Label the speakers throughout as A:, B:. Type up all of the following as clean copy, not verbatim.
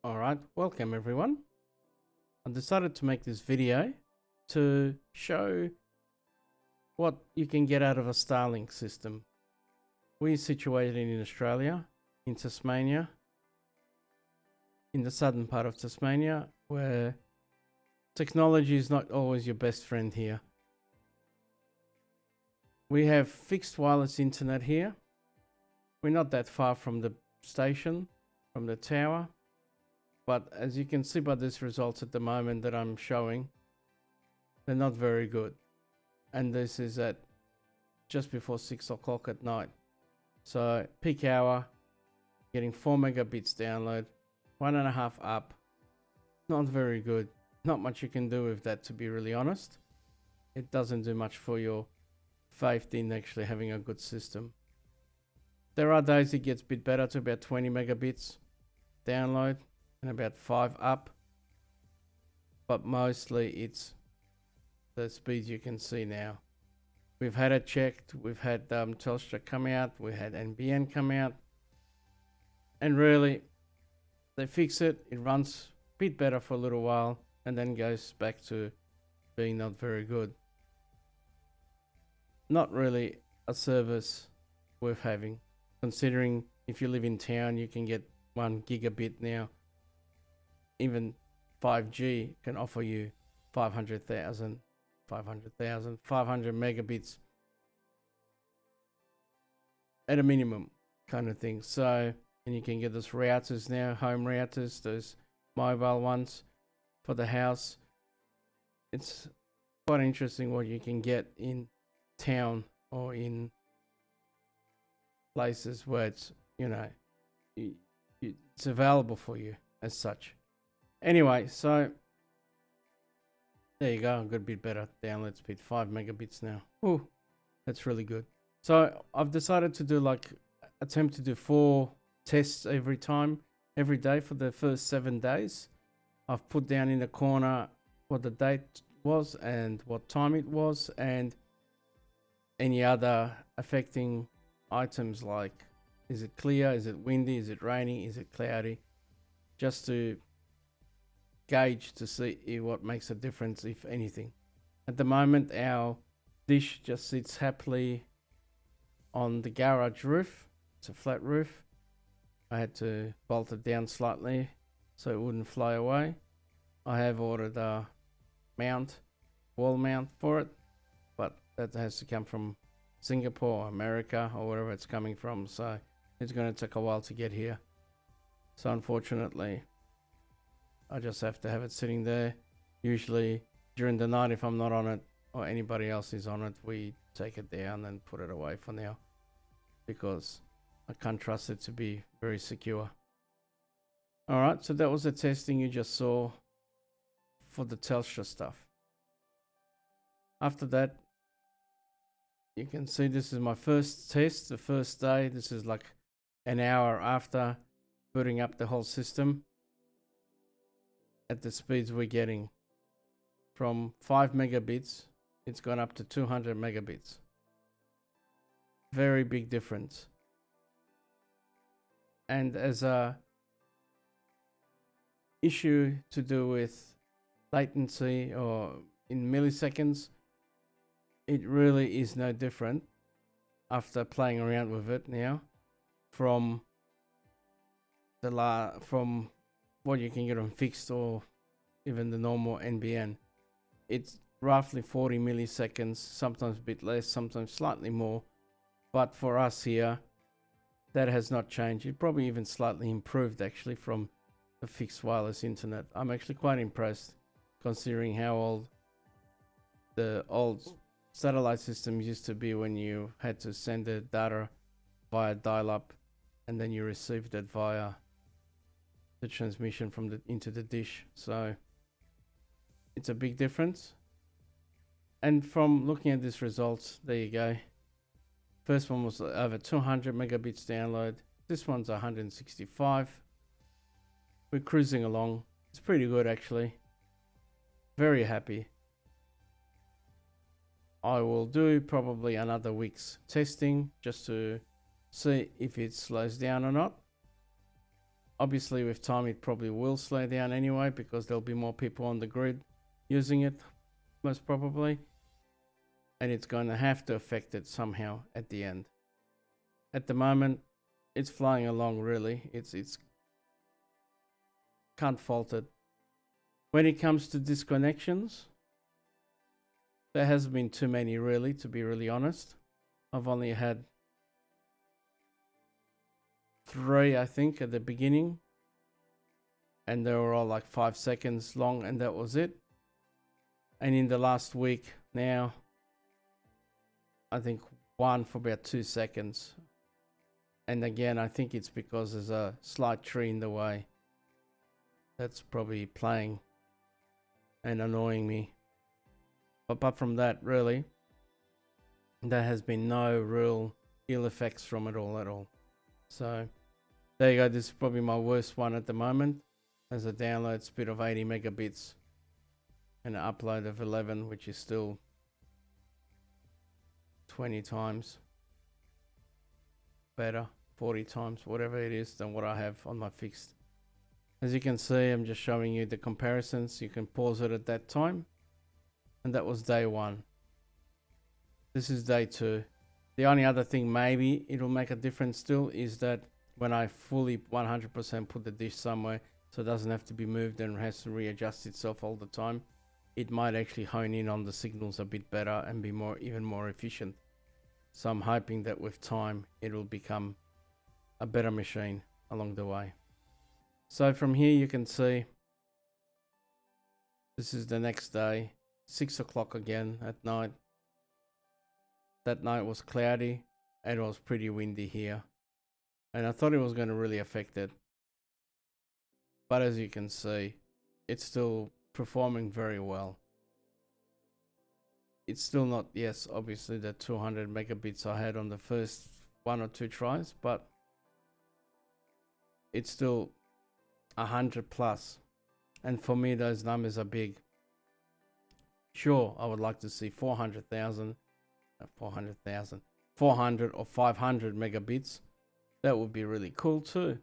A: Alright, welcome everyone. I decided to make this video to show what you can get out of a Starlink system. We're situated in Australia, in Tasmania, in the southern part of Tasmania, where technology is not always your best friend here. We have fixed wireless internet here. We're not that far from the station, from the tower. But as you can see by these results at the moment that I'm showing, they're not very good. And this is at just before 6 o'clock at night. So peak hour, getting 4 megabits download, 1.5 up. Not very good. Not much you can do with that, to be really honest. It doesn't do much for your faith in actually having a good system. There are days it gets a bit better to about 20 megabits download and about 5 up, but mostly it's the speeds you can see now. We've had it checked, we've had Telstra come out, we had NBN come out, and really they fix it, it runs a bit better for a little while and then goes back to being not very good. Not really a service worth having, considering if you live in town you can get 1 gigabit now. Even 5G can offer you 500 megabits at a minimum kind of thing. So, and you can get those routers now, home routers, those mobile ones for the house. It's quite interesting what you can get in town or in places where it's, it's available for you as such. Anyway, so there you go, a good bit better download speed, 5 megabits now. Ooh, that's really good. So I've decided to attempt to do 4 tests every day for the first 7 days. I've put down in the corner what the date was and what time it was and any other affecting items like is it clear, is it windy, is it raining, is it cloudy, just to gauge to see what makes a difference, if anything. At the moment our dish just sits happily on the garage roof. It's a flat roof. I had to bolt it down slightly so it wouldn't fly away. I have ordered a wall mount for it, but that has to come from Singapore or America or wherever it's coming from, so it's going to take a while to get here. So unfortunately I just have to have it sitting there. Usually during the night, if I'm not on it or anybody else is on it, we take it down and put it away for now because I can't trust it to be very secure. Alright, so that was the testing you just saw for the Telstra stuff. After that, you can see this is my first test, the first day. This is like an hour after booting up the whole system. At the speeds we're getting, from 5 megabits it's gone up to 200 megabits. Very big difference. And as a issue to do with latency or in milliseconds, it really is no different after playing around with it now from what you can get on fixed or even the normal NBN. It's roughly 40 milliseconds, sometimes a bit less, sometimes slightly more. But for us here, that has not changed. It probably even slightly improved actually from the fixed wireless internet. I'm actually quite impressed considering how old the old satellite systems used to be, when you had to send the data via dial-up and then you received it via the transmission from into the dish. So it's a big difference. And from looking at these results, there you go. First one was over 200 megabits download. This one's 165. We're cruising along. It's pretty good actually. Very happy. I will do probably another week's testing just to see if it slows down or not. Obviously, with time, it probably will slow down anyway because there'll be more people on the grid using it, most probably. And it's going to have to affect it somehow at the end. At the moment, it's flying along really. It's can't fault it. When it comes to disconnections, there hasn't been too many really, to be really honest. I've only had 3, I think, at the beginning, and they were all like 5 seconds long, and that was it. And in the last week now, I think one for about 2 seconds. And again, I think it's because there's a slight tree in the way that's probably playing and annoying me. But apart from that, really, there has been no real ill effects from it all at all. So there you go. This is probably my worst one at the moment. There's a download speed of 80 megabits and an upload of 11, which is still 20 times better, 40 times, whatever it is, than what I have on my fixed. As you can see, I'm just showing you the comparisons. You can pause it at that time. And that was day 1. This is day 2. The only other thing maybe it'll make a difference still is that when I fully 100% put the dish somewhere so it doesn't have to be moved and has to readjust itself all the time, it might actually hone in on the signals a bit better and be even more efficient. So I'm hoping that with time it will become a better machine along the way. So from here you can see this is the next day, 6 o'clock again at night. That night was cloudy and it was pretty windy here. And I thought it was going to really affect it. But as you can see, it's still performing very well. It's still not, yes, obviously the 200 megabits I had on the first 1 or 2 tries, but it's still 100 plus. And for me, those numbers are big. Sure, I would like to see 400 or 500 megabits. That would be really cool too.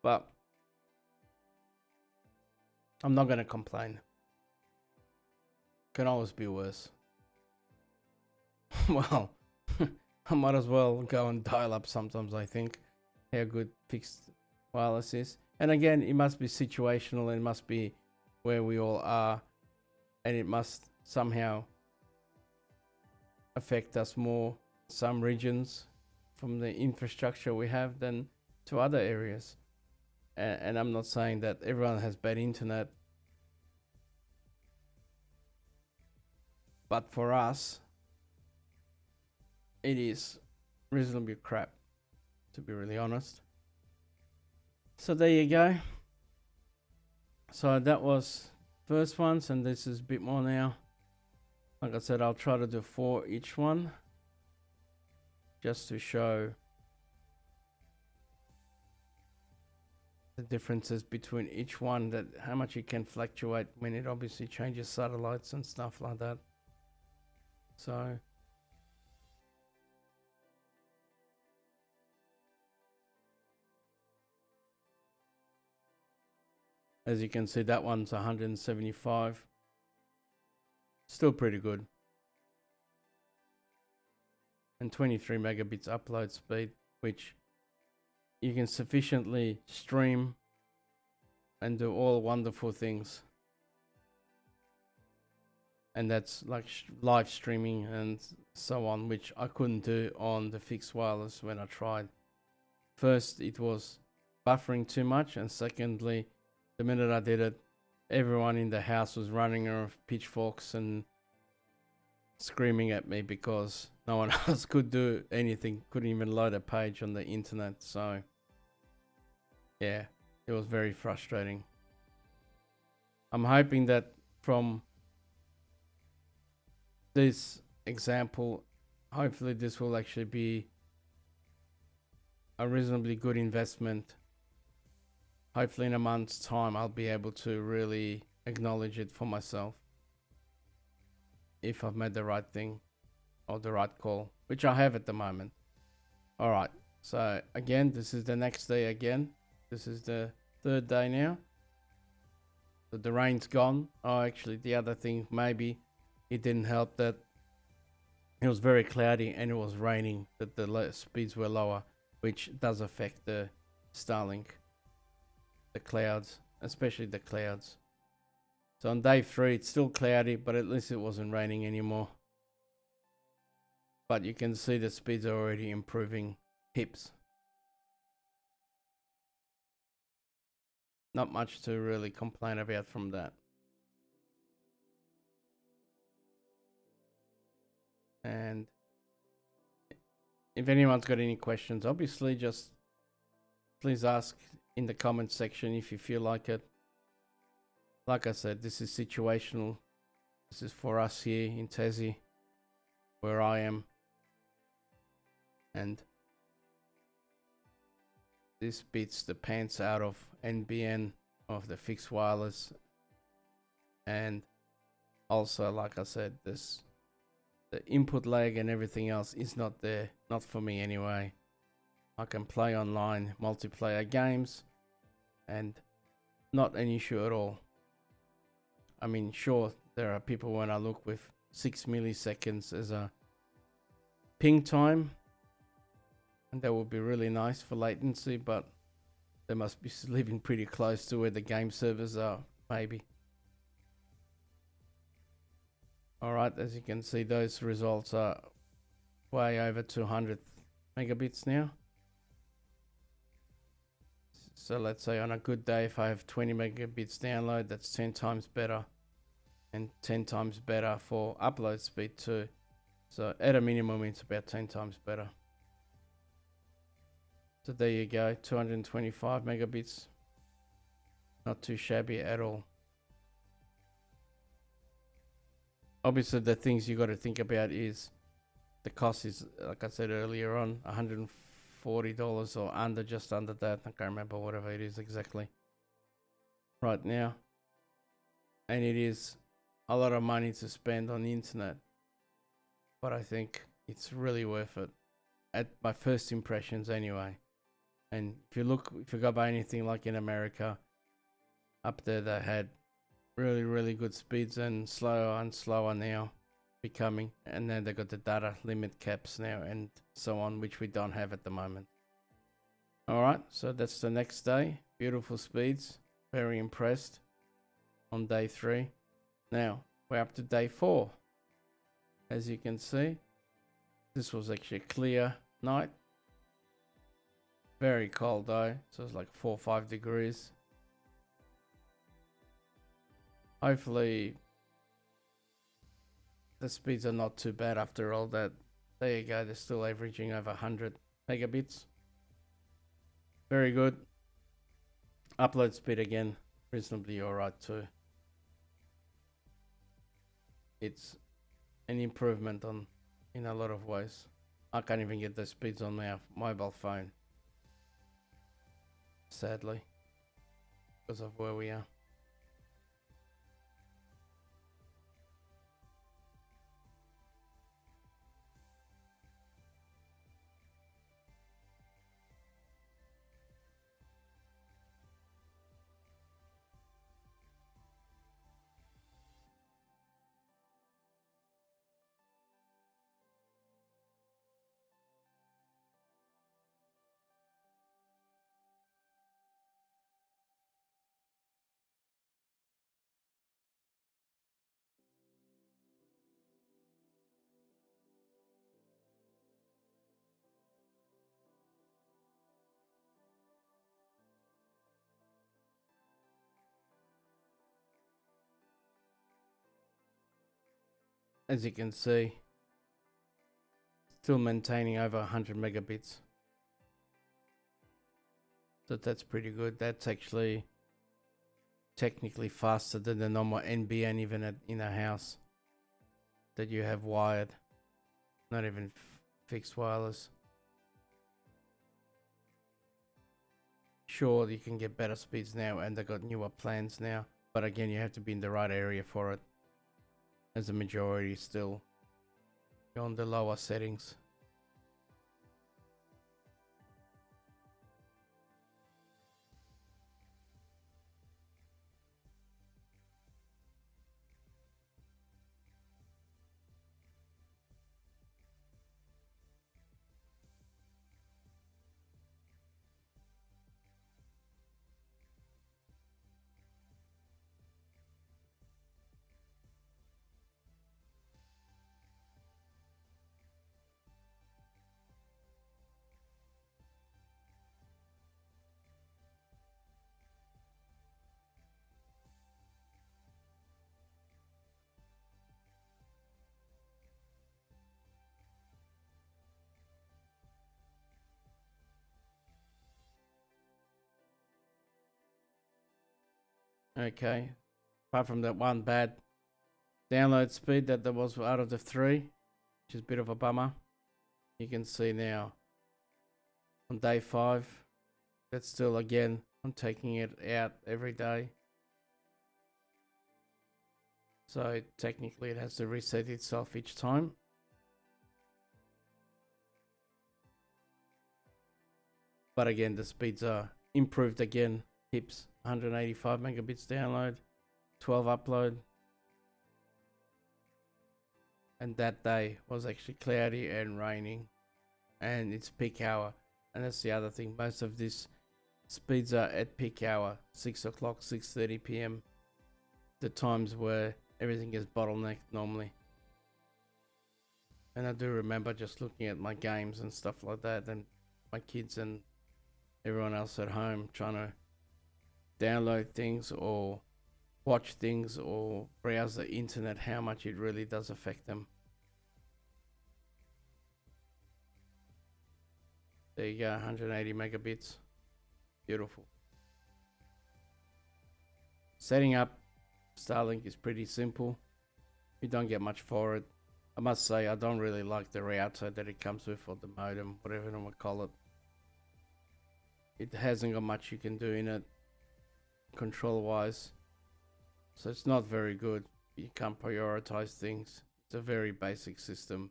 A: But I'm not going to complain. Can always be worse. Well, I might as well go and dial up sometimes, I think, how good fixed wireless is. And again, it must be situational, and it must be where we all are, and it must somehow affect us more some regions from the infrastructure we have than to other areas. And I'm not saying that everyone has bad internet, but for us it is reasonably crap, to be really honest. So there you go. So that was first ones, and this is a bit more now. Like I said, I'll try to do 4 each one, just to show the differences between each one, that how much it can fluctuate when it obviously changes satellites and stuff like that. So as you can see, that one's 175. Still pretty good. And 23 megabits upload speed, which you can sufficiently stream and do all wonderful things. And that's like live streaming and so on, which I couldn't do on the fixed wireless when I tried. First, it was buffering too much, and secondly, the minute I did it, everyone in the house was running around pitchforks and screaming at me because no one else could do anything, couldn't even load a page on the internet. So yeah, it was very frustrating. I'm hoping that from this example, hopefully this will actually be a reasonably good investment. Hopefully in a month's time I'll be able to really acknowledge it for myself, if I've made the right thing or the right call, which I have at the moment. Alright, so again, this is the next day again. This is the third day now. So the rain's gone. Oh, actually, the other thing, maybe it didn't help that it was very cloudy and it was raining, that the speeds were lower, which does affect the Starlink, the clouds, especially the clouds. So on day 3, it's still cloudy, but at least it wasn't raining anymore. But you can see the speeds are already improving heaps. Not much to really complain about from that. And if anyone's got any questions, obviously just please ask in the comment section if you feel like it. Like I said, this is situational. This is for us here in Tassie, where I am. And this beats the pants out of NBN, of the fixed wireless. And also, like I said, the input lag and everything else is not there. Not for me anyway. I can play online multiplayer games and not an issue at all. I mean, sure, there are people when I look with 6 milliseconds as a ping time, and that would be really nice for latency, but they must be living pretty close to where the game servers are, maybe. Alright, as you can see, those results are way over 200 megabits now. So let's say on a good day, if I have 20 megabits download, that's 10 times better, and 10 times better for upload speed too. So at a minimum, it's about 10 times better. So there you go, 225 megabits. Not too shabby at all. Obviously, the things you got to think about is the cost is, like I said earlier on, $140 or under, just under that. I can't remember whatever it is exactly right now. And it is a lot of money to spend on the internet, but I think it's really worth it at my first impressions anyway. And if you go by anything like in America, up there they had really good speeds, and slower and slower now becoming, and then they got the data limit caps now and so on, which we don't have at the moment. Alright, so that's the next day. Beautiful speeds, very impressed on day 3. Now we're up to day 4. As you can see, this was actually a clear night, very cold though, so it's like 4 or 5 degrees. Hopefully the speeds are not too bad after all that. There you go, they're still averaging over 100 megabits. Very good. Upload speed again, reasonably alright too. It's an improvement in a lot of ways. I can't even get the speeds on my mobile phone, sadly, because of where we are. As you can see, still maintaining over 100 megabits. So that's pretty good. That's actually technically faster than the normal NBN even in a house that you have wired, not even fixed wireless. Sure, you can get better speeds now, and they got newer plans now, but again, you have to be in the right area for it, as the majority still on the lower settings. Okay, apart from that one bad download speed that there was out of the 3, which is a bit of a bummer. You can see now on day 5, that's still, again, I'm taking it out every day. So technically it has to reset itself each time. But again, the speeds are improved again. Hips 185 megabits download, 12 upload. And that day was actually cloudy and raining, and it's peak hour. And that's the other thing, most of these speeds are at peak hour, 6 o'clock, 6:30 p.m. The times where everything is bottlenecked normally. And I do remember just looking at my games and stuff like that, and my kids and everyone else at home trying to download things or watch things or browse the internet, how much it really does affect them. There you go, 180 megabits. Beautiful. Setting up Starlink is pretty simple. You don't get much for it. I must say, I don't really like the router that it comes with, or the modem, whatever you want to call it. It hasn't got much you can do in it, control wise. So it's not very good. You can't prioritize things. It's a very basic system.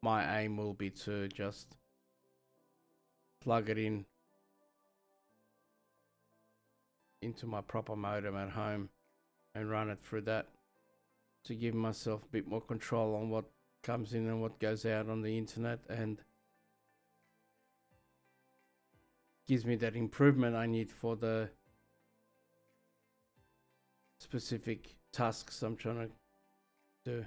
A: My aim will be to just plug it in into my proper modem at home and run it through that, to give myself a bit more control on what comes in and what goes out on the internet, and gives me that improvement I need for the specific tasks I'm trying to do.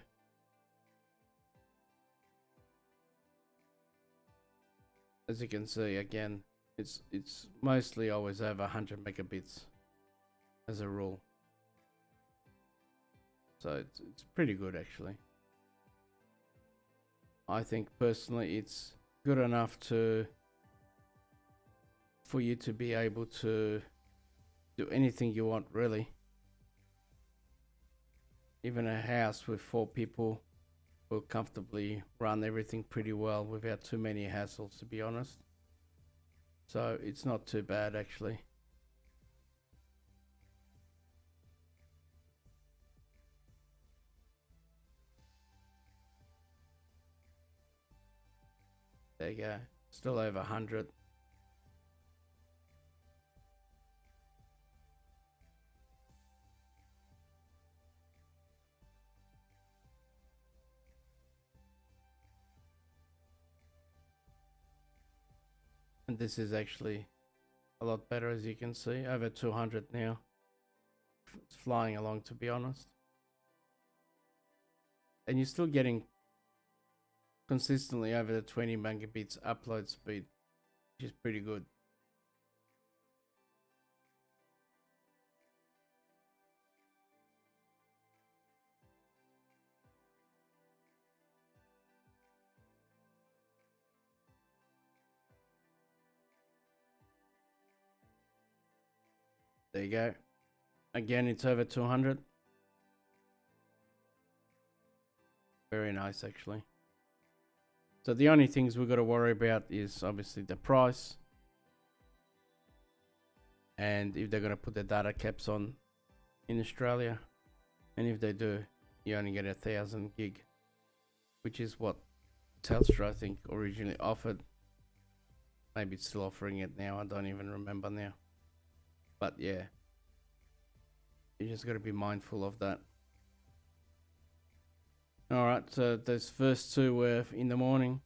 A: As you can see, again, it's mostly always over 100 megabits as a rule. So it's pretty good, actually. I think personally it's good enough for you to be able to do anything you want, really. Even a house with 4 people will comfortably run everything pretty well without too many hassles, to be honest. So it's not too bad, actually. There you go. Still over 100. And this is actually a lot better, as you can see. Over 200 now. It's flying along, to be honest. And you're still getting consistently over the 20 megabits upload speed, which is pretty good. There you go. Again, it's over 200. Very nice, actually. So the only things we've got to worry about is obviously the price, and if they're going to put the data caps on in Australia. And if they do, you only get 1,000 gig, which is what Telstra, I think, originally offered. Maybe it's still offering it now, I don't even remember now. But yeah, you just got to be mindful of that. Alright, so those first 2 were in the morning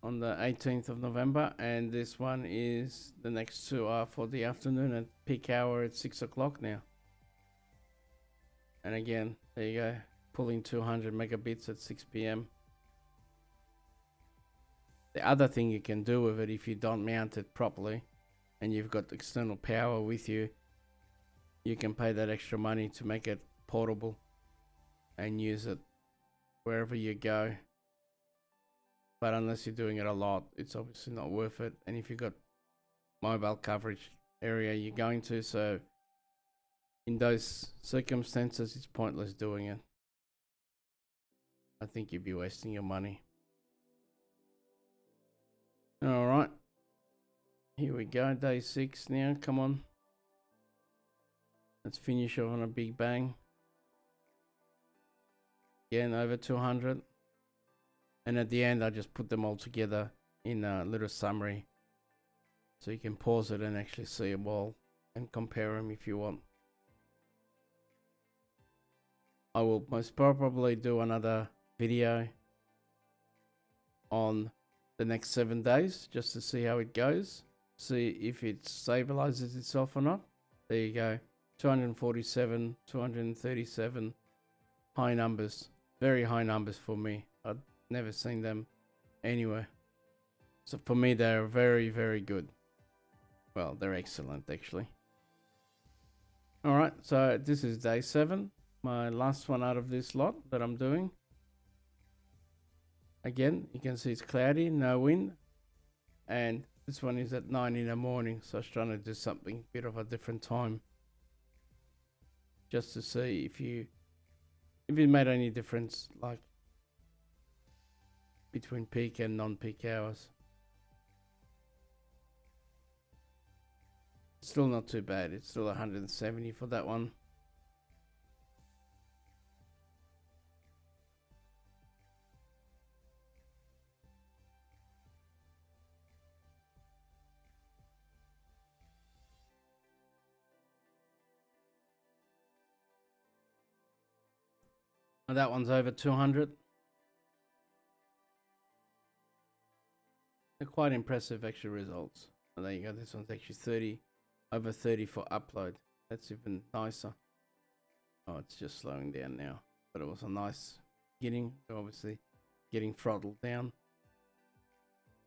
A: on the 18th of November, and this one is, the next 2 are for the afternoon at peak hour at 6 o'clock now. And again, there you go, pulling 200 megabits at 6 p.m. The other thing you can do with it, if you don't mount it properly and you've got external power with you, you can pay that extra money to make it portable and use it wherever you go. But unless you're doing it a lot, it's obviously not worth it. And if you've got mobile coverage area you're going to. So in those circumstances, it's pointless doing it. I think you'd be wasting your money. All right. Here we go. Day 6 now. Come on. Let's finish off on a big bang. Again, over 200. And at the end, I just put them all together in a little summary. So you can pause it and actually see them all and compare them if you want. I will most probably do another video on the next 7 days just to see how it goes. See if it stabilizes itself or not. There you go. 247, 237. High numbers. Very high numbers for me. I've never seen them anywhere. So for me, they're very, very good. Well, they're excellent actually. Alright, so this is day 7. My last one out of this lot that I'm doing. Again, you can see it's cloudy, no wind. And this one is at 9 in the morning. So I was trying to do something bit of a different time. Just to see if it made any difference, like between peak and non-peak hours. Still not too bad. It's still 170 for that one. And that one's over 200. They're quite impressive actual results. Oh, there you go. This one's actually over 30 for upload. That's even nicer. Oh, it's just slowing down now. But it was a nice beginning. Obviously getting throttled down.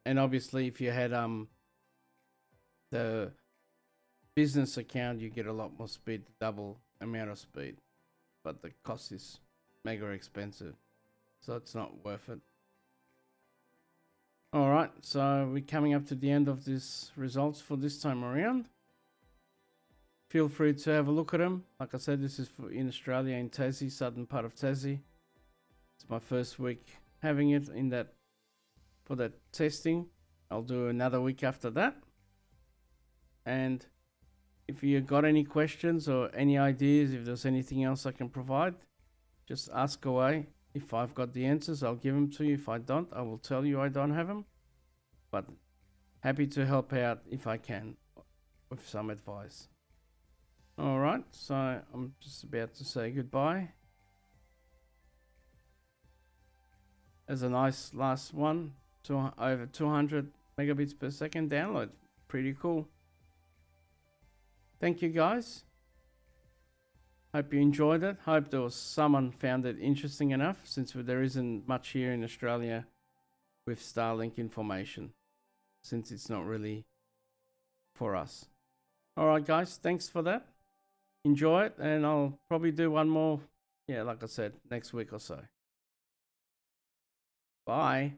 A: And obviously if you had the business account, you get a lot more speed, double amount of speed. But the cost is mega expensive. So it's not worth it. Alright, so we're coming up to the end of this results for this time around. Feel free to have a look at them. Like I said, this is in Australia, in Tassie, southern part of Tassie. It's my first week having it in that for that testing. I'll do another week after that. And if you got any questions or any ideas, if there's anything else I can provide, just ask away. If I've got the answers, I'll give them to you. If I don't, I will tell you I don't have them. But happy to help out if I can with some advice. Alright, so I'm just about to say goodbye. As a nice last one, over 200 megabits per second download. Pretty cool. Thank you guys. Hope you enjoyed it. Hope there was someone found it interesting enough, since there isn't much here in Australia with Starlink information, since it's not really for us. Alright guys, thanks for that. Enjoy it, and I'll probably do one more, like I said, next week or so. Bye.